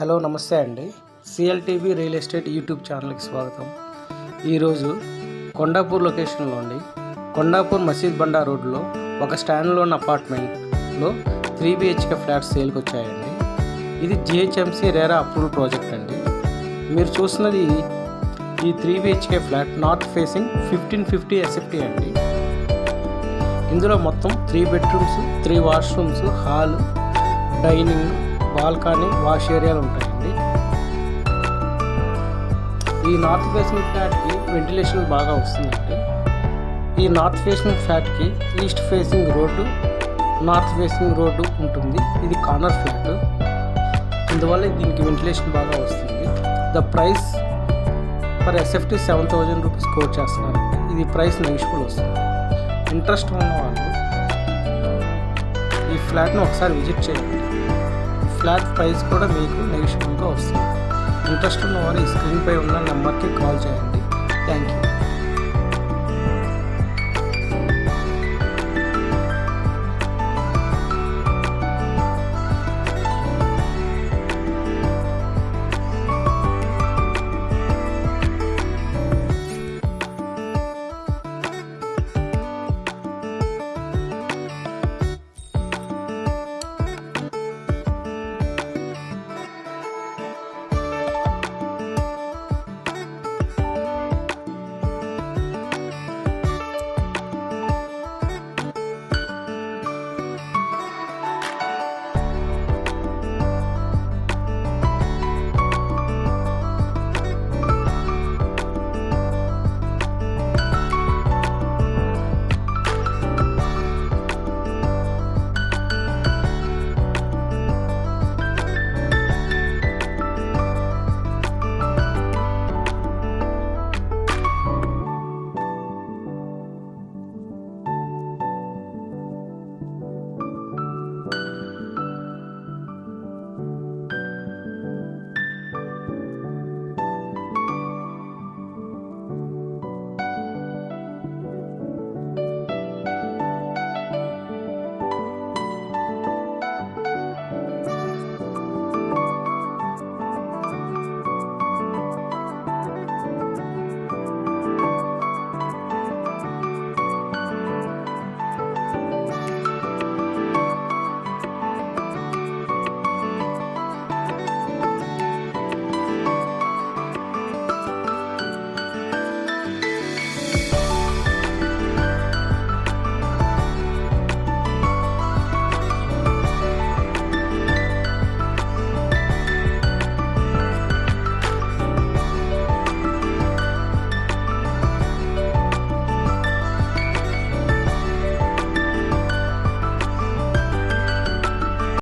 Hello నమస్తే అండి. సిఎల్టీవీ real estate YouTube ఛానల్కి స్వాగతం. ఈరోజు కొండాపూర్ లొకేషన్లో అండి, కొండాపూర్ మసీద్ బండా రోడ్లో ఒక స్టాండ్లోన్ అపార్ట్మెంట్లో 3 BHK ఫ్లాట్స్ సేల్కి వచ్చాయండి. ఇది జిహెచ్ఎంసీ రేరా అప్రూవల్ ప్రాజెక్ట్ అండి. మీరు చూస్తున్నది ఈ 3 BHK flat north facing 1550 SFT అండి. ఇందులో మొత్తం 3 bedrooms, 3 washrooms, hall, dining, balcony, wash ఏరియాలు ఉంటాయండి. ఈ నార్త్ ఫేసింగ్ ఫ్లాట్కి వెంటిలేషన్ బాగా వస్తుందండి. ఈ నార్త్ ఫేసింగ్ ఫ్లాట్కి east facing road, north facing road ఉంటుంది. ఇది కార్నర్ ఫ్లాట్, అందువల్ల దీనికి వెంటిలేషన్ బాగా వస్తుంది. The price per SFT 7,000 rupees quote చేస్తున్నారండి. ఇది ప్రైస్ నెగిషియబుల్ వస్తుంది. ఇంట్రెస్ట్ ఉన్న వాళ్ళు ఈ ఫ్లాట్ను ఒకసారి విజిట్ చేయండి. ఫ్లాట్ ప్రైస్ కూడా మీకు నెగిషియబుల్గా వస్తుంది. ఇంట్రెస్ట్ ఉన్న వారు ఈ స్క్రీన్పై ఉన్న నెంబర్కి కాల్ చేయండి. Thank you.